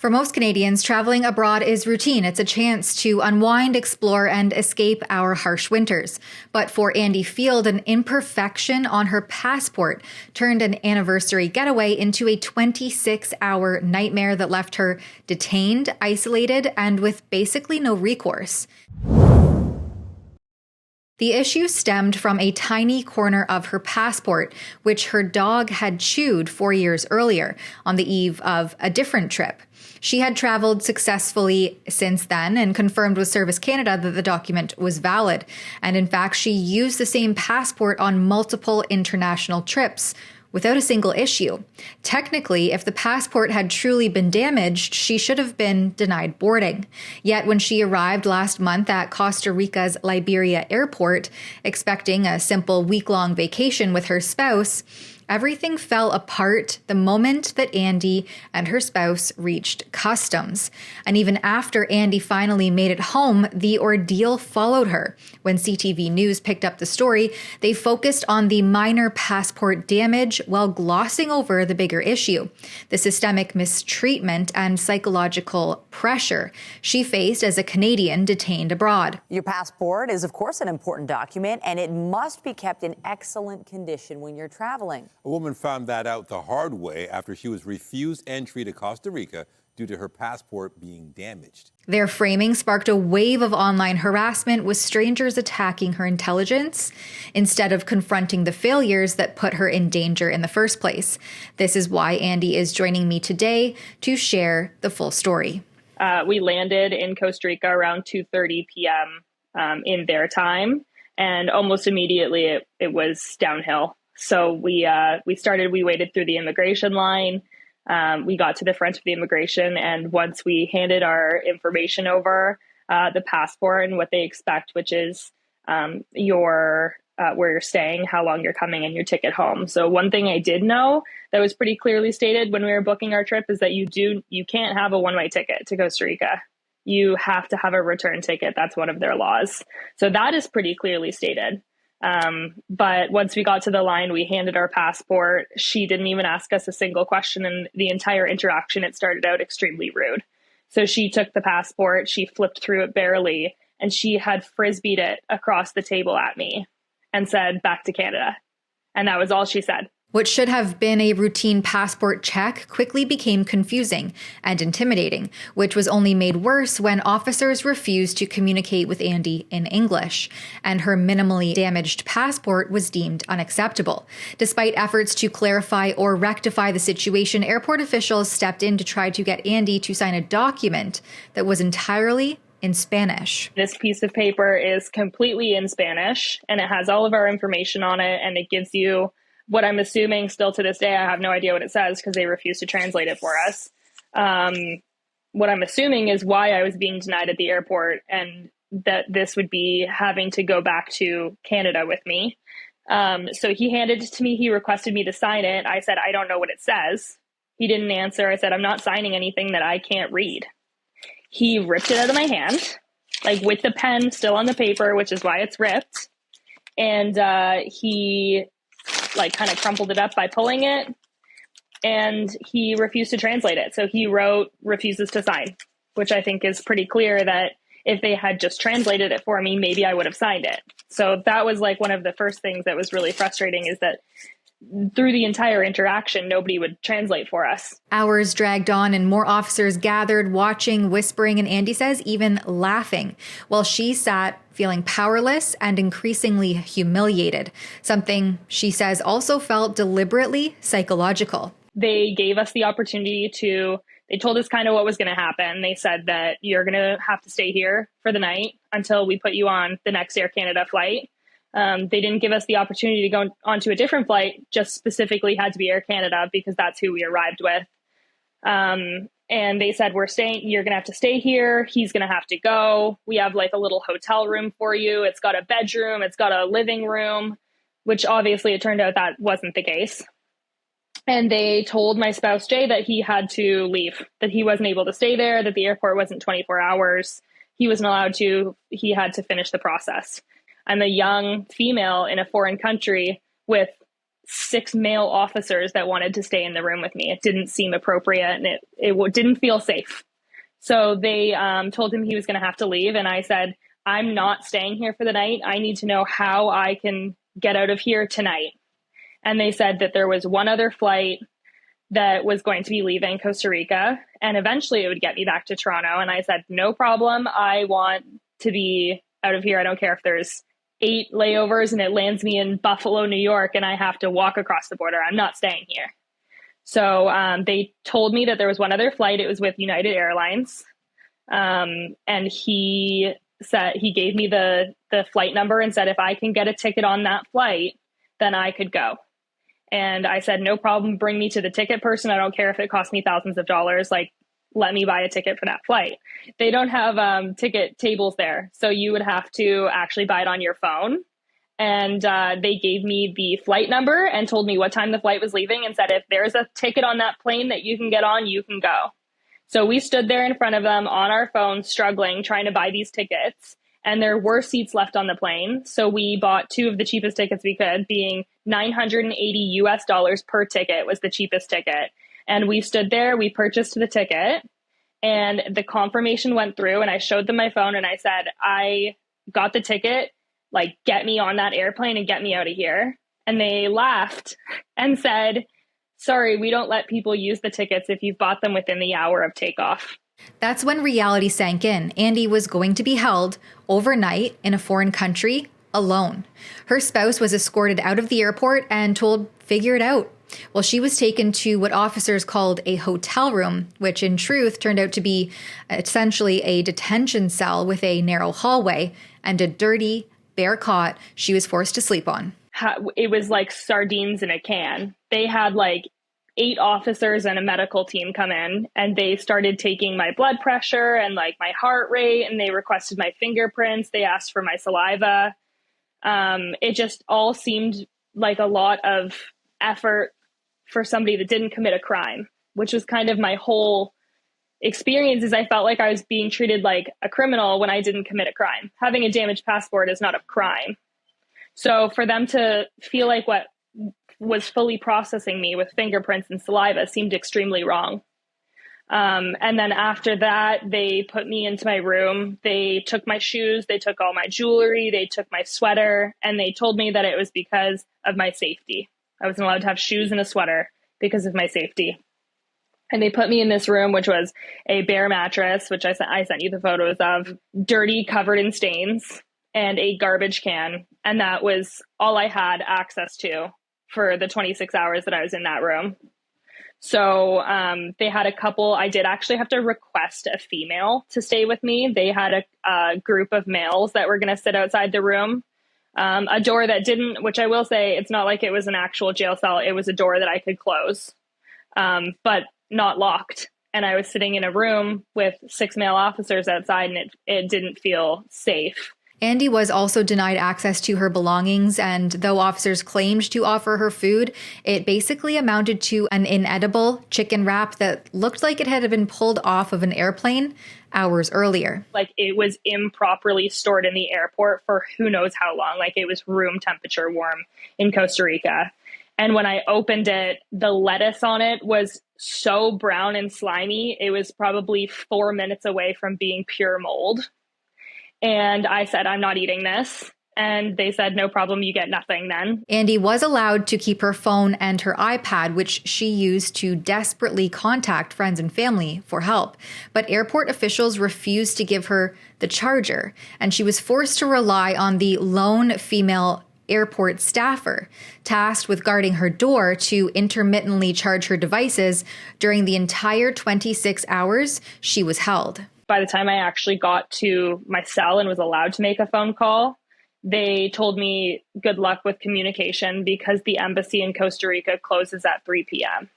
For most Canadians, traveling abroad is routine. It's a chance to unwind, explore, and escape our harsh winters. But for Andie Field, an imperfection on her passport turned an anniversary getaway into a 26-hour nightmare that left her detained, isolated, and with basically no recourse. The issue stemmed from a tiny corner of her passport, which her dog had chewed 4 years earlier on the eve of a different trip. She had traveled successfully since then and confirmed with Service Canada that the document was valid. And in fact, she used the same passport on multiple international trips without a single issue. Technically, if the passport had truly been damaged, she should have been denied boarding. Yet when she arrived last month at Costa Rica's Liberia airport, expecting a simple week-long vacation with her spouse, everything fell apart the moment that Andie and her spouse reached customs. And even after Andie finally made it home, the ordeal followed her. When CTV News picked up the story, they focused on the minor passport damage while glossing over the bigger issue, the systemic mistreatment and psychological pressure she faced as a Canadian detained abroad. Your passport is, of course, an important document, and it must be kept in excellent condition when you're traveling. A woman found that out the hard way after she was refused entry to Costa Rica due to her passport being damaged. Their framing sparked a wave of online harassment, with strangers attacking her intelligence instead of confronting the failures that put her in danger in the first place. This is why Andie is joining me today to share the full story. We landed in Costa Rica around 2:30 p.m. In their time, and almost immediately it was downhill. So we waited through the immigration line. We got to the front of the immigration, and once we handed our information over, the passport and what they expect, which is where you're staying, how long you're coming, and your ticket home. So one thing I did know that was pretty clearly stated when we were booking our trip is that you can't have a one-way ticket to Costa Rica. You have to have a return ticket. That's one of their laws. So that is pretty clearly stated. But once we got to the line, we handed our passport. She didn't even ask us a single question, and the entire interaction, it started out extremely rude. So she took the passport, she flipped through it barely, and she had frisbeed it across the table at me and said, "Back to Canada." And that was all she said. What should have been a routine passport check quickly became confusing and intimidating, which was only made worse when officers refused to communicate with Andie in English, and her minimally damaged passport was deemed unacceptable. Despite efforts to clarify or rectify the situation, airport officials stepped in to try to get Andie to sign a document that was entirely in Spanish. This piece of paper is completely in Spanish, and it has all of our information on it, and it gives you what I'm assuming still to this day, I have no idea what it says because they refuse to translate it for us. What I'm assuming is why I was being denied at the airport, and that this would be having to go back to Canada with me. So he handed it to me. He requested me to sign it. I said, "I don't know what it says." He didn't answer. I said, "I'm not signing anything that I can't read." He ripped it out of my hand, like with the pen still on the paper, which is why it's ripped. And he kind of crumpled it up by pulling it, and he refused to translate it. So he wrote "refuses to sign," which I think is pretty clear that if they had just translated it for me, maybe I would have signed it. So that was one of the first things that was really frustrating, is that through the entire interaction, nobody would translate for us. Hours dragged on and more officers gathered, watching, whispering, and Andie says even laughing, while she sat feeling powerless and increasingly humiliated, something she says also felt deliberately psychological. They gave us the opportunity they told us kind of what was going to happen. They said that you're going to have to stay here for the night until we put you on the next Air Canada flight. They didn't give us the opportunity to go onto a different flight, just specifically had to be Air Canada because that's who we arrived with. And they said, you're going to have to stay here. He's going to have to go. We have a little hotel room for you. It's got a bedroom. It's got a living room, which obviously it turned out that wasn't the case. And they told my spouse, Jay, that he had to leave, that he wasn't able to stay there, that the airport wasn't 24 hours. He wasn't allowed to. He had to finish the process. I'm a young female in a foreign country with 6 male officers that wanted to stay in the room with me. It didn't seem appropriate, and it didn't feel safe. So they told him he was going to have to leave. And I said, I'm not staying here for the night. I need to know how I can get out of here tonight. And they said that there was one other flight that was going to be leaving Costa Rica, and eventually it would get me back to Toronto. And I said, no problem. I want to be out of here. I don't care if there's 8 layovers and it lands me in Buffalo, New York, and I have to walk across the border. I'm not staying here. So they told me that there was one other flight. It was with United Airlines. And he gave me the flight number and said, if I can get a ticket on that flight, then I could go. And I said, no problem. Bring me to the ticket person. I don't care if it costs me thousands of dollars. Like, let me buy a ticket for that flight. They don't have ticket tables there. So you would have to actually buy it on your phone. And they gave me the flight number and told me what time the flight was leaving and said, if there's a ticket on that plane that you can get on, you can go. So we stood there in front of them on our phones, struggling, trying to buy these tickets. And there were seats left on the plane. So we bought 2 of the cheapest tickets we could, being $980 per ticket was the cheapest ticket. And we stood there, we purchased the ticket, and the confirmation went through, and I showed them my phone and I said, I got the ticket, like, get me on that airplane and get me out of here. And they laughed and said, sorry, we don't let people use the tickets if you've bought them within the hour of takeoff. That's when reality sank in. Andie was going to be held overnight in a foreign country alone. Her spouse was escorted out of the airport and told, figure it out. Well, she was taken to what officers called a hotel room, which in truth turned out to be essentially a detention cell with a narrow hallway and a dirty, bare cot she was forced to sleep on. It was like sardines in a can. They had like 8 officers and a medical team come in, and they started taking my blood pressure and like my heart rate, and they requested my fingerprints. They asked for my saliva. It just all seemed like a lot of effort for somebody that didn't commit a crime, which was kind of my whole experience. Is I felt like I was being treated like a criminal when I didn't commit a crime. Having a damaged passport is not a crime. So for them to feel like what was fully processing me with fingerprints and saliva seemed extremely wrong. And then after that, they put me into my room. They took my shoes, they took all my jewelry, they took my sweater, and they told me that it was because of my safety. I wasn't allowed to have shoes and a sweater because of my safety. And they put me in this room, which was a bare mattress, which I sent you the photos of, dirty, covered in stains, and a garbage can. And that was all I had access to for the 26 hours that I was in that room. So they had a couple. I did actually have to request a female to stay with me. They had a group of males that were going to sit outside the room. A door that didn't, which I will say, it's not like it was an actual jail cell. It was a door that I could close, but not locked. And I was sitting in a room with 6 male officers outside, and it didn't feel safe. Andie was also denied access to her belongings, and though officers claimed to offer her food, it basically amounted to an inedible chicken wrap that looked like it had been pulled off of an airplane hours earlier. Like, it was improperly stored in the airport for who knows how long. Like, it was room temperature warm in Costa Rica. And when I opened it, the lettuce on it was so brown and slimy, it was probably 4 minutes away from being pure mold. And I said, I'm not eating this. And they said, no problem, you get nothing then. Andie was allowed to keep her phone and her iPad, which she used to desperately contact friends and family for help. But airport officials refused to give her the charger, and she was forced to rely on the lone female airport staffer tasked with guarding her door to intermittently charge her devices during the entire 26 hours she was held. By the time I actually got to my cell and was allowed to make a phone call, they told me good luck with communication because the embassy in Costa Rica closes at 3 p.m.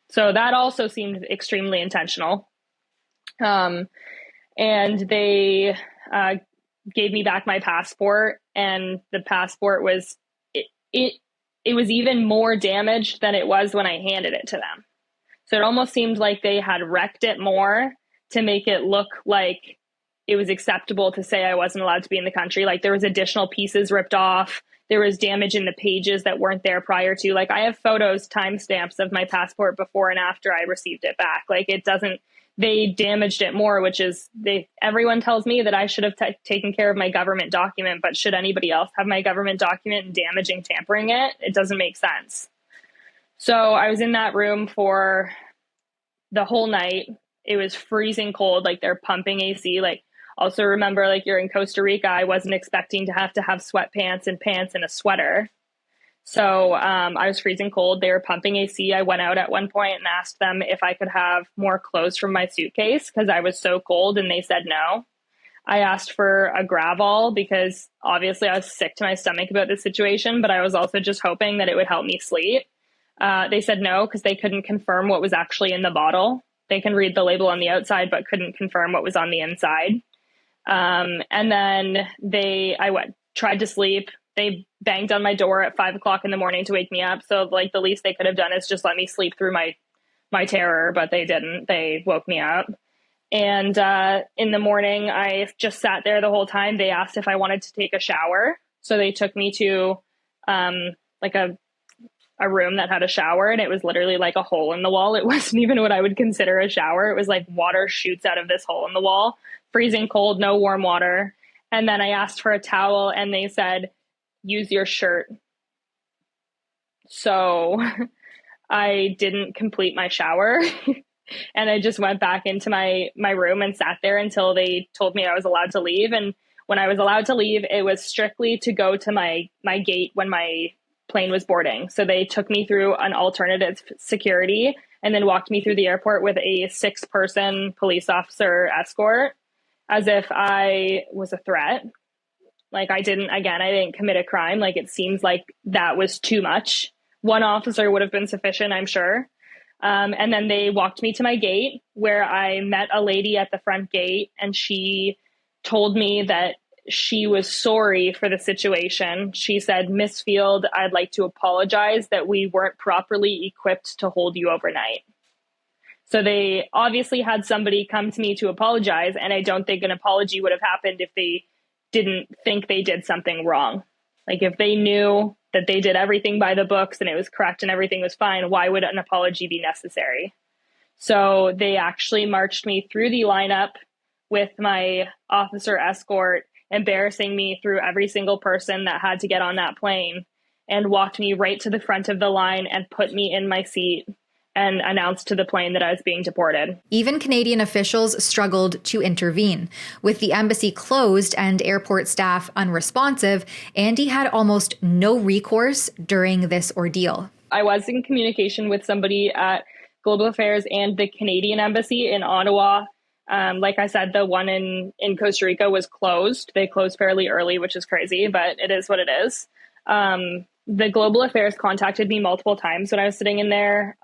So that also seemed extremely intentional. And they gave me back my passport, and the passport was, it was even more damaged than it was when I handed it to them. So it almost seemed like they had wrecked it more to make it look like it was acceptable to say I wasn't allowed to be in the country. Like, there was additional pieces ripped off. there was damage in the pages that weren't there prior to. Like, I have photos, timestamps of my passport before and after I received it back. Like, it doesn't, they damaged it more, which is, everyone tells me that I should have taken care of my government document, but should anybody else have my government document and damaging, tampering it? It doesn't make sense. So I was in that room for the whole night. It was freezing cold. Like, they're pumping AC. Like, also remember, like, you're in Costa Rica. I wasn't expecting to have sweatpants and pants and a sweater. So I was freezing cold. They were pumping AC. I went out at one point and asked them if I could have more clothes from my suitcase because I was so cold, and they said no. I asked for a Gravol because obviously I was sick to my stomach about this situation, but I was also just hoping that it would help me sleep. They said no because they couldn't confirm what was actually in the bottle. They can read the label on the outside, but couldn't confirm what was on the inside. And then tried to sleep. They banged on my door at 5 o'clock in the morning to wake me up. So like the least they could have done is just let me sleep through my terror, but they didn't. They woke me up. And in the morning, I just sat there the whole time. They asked if I wanted to take a shower. So they took me to like a room that had a shower, and it was literally like a hole in the wall. It wasn't even what I would consider a shower. It was like water shoots out of this hole in the wall, freezing cold, no warm water. And then I asked for a towel, and they said, use your shirt. So I didn't complete my shower. And I just went back into my room and sat there until they told me I was allowed to leave. And when I was allowed to leave, it was strictly to go to my gate when my plane was boarding. So they took me through an alternative security and then walked me through the airport with a 6-person police officer escort as if I was a threat. Like, I didn't commit a crime. Like, it seems like that was too much. One officer would have been sufficient, I'm sure. And then they walked me to my gate, where I met a lady at the front gate, and she told me that she was sorry for the situation. She said, Miss Field, I'd like to apologize that we weren't properly equipped to hold you overnight. So they obviously had somebody come to me to apologize, and I don't think an apology would have happened if they didn't think they did something wrong. Like, if they knew that they did everything by the books and it was correct and everything was fine, why would an apology be necessary? So they actually marched me through the lineup with my officer escort, embarrassing me through every single person that had to get on that plane, and walked me right to the front of the line and put me in my seat and announced to the plane that I was being deported. Even Canadian officials struggled to intervene. With the embassy closed and airport staff unresponsive, Andie had almost no recourse during this ordeal. I was in communication with somebody at Global Affairs and the Canadian Embassy in Ottawa. Like I said, the one in Costa Rica was closed. They closed fairly early, which is crazy, but it is what it is. The Global Affairs contacted me multiple times when I was sitting in there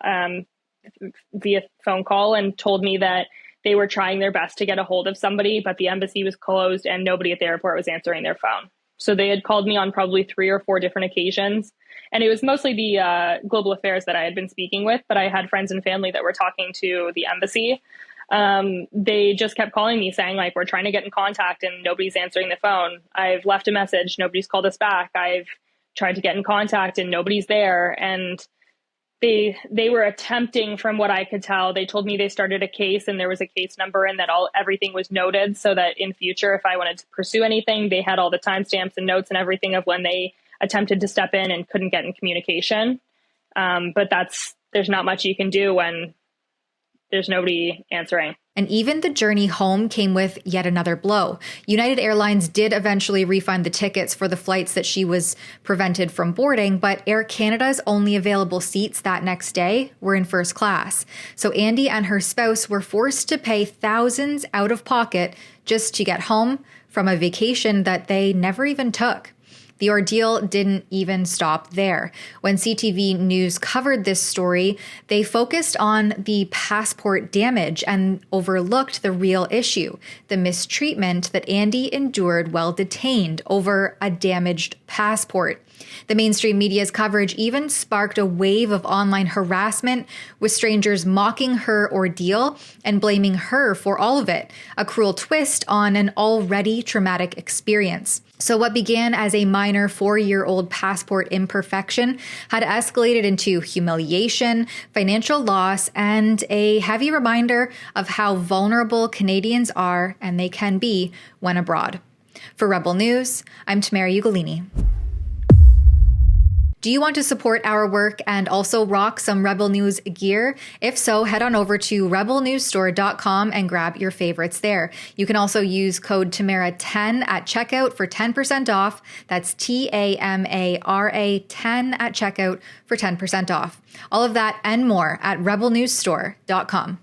via phone call, and told me that they were trying their best to get a hold of somebody, but the embassy was closed and nobody at the airport was answering their phone. So they had called me on probably 3 or 4 different occasions. And it was mostly the Global Affairs that I had been speaking with, but I had friends and family that were talking to the embassy. They just kept calling me saying, like, we're trying to get in contact and nobody's answering the phone. I've left a message. Nobody's called us back. I've tried to get in contact and nobody's there. And they were attempting, from what I could tell, they told me they started a case and there was a case number and that everything was noted, so that in future, if I wanted to pursue anything, they had all the timestamps and notes and everything of when they attempted to step in and couldn't get in communication. But there's not much you can do when there's nobody answering. And even the journey home came with yet another blow. United Airlines did eventually refund the tickets for the flights that she was prevented from boarding, but Air Canada's only available seats that next day were in first class. So Andie and her spouse were forced to pay thousands out of pocket just to get home from a vacation that they never even took. The ordeal didn't even stop there. When CTV News covered this story, they focused on the passport damage and overlooked the real issue, the mistreatment that Andie endured while detained over a damaged passport. The mainstream media's coverage even sparked a wave of online harassment, with strangers mocking her ordeal and blaming her for all of it, a cruel twist on an already traumatic experience. So what began as a minor 4-year-old passport imperfection had escalated into humiliation, financial loss, and a heavy reminder of how vulnerable Canadians are and they can be when abroad. For Rebel News, I'm Tamara Ugolini. Do you want to support our work and also rock some Rebel News gear? If so, head on over to rebelnewsstore.com and grab your favorites there. You can also use code TAMARA10 at checkout for 10% off. That's TAMARA 10 at checkout for 10% off. All of that and more at rebelnewsstore.com.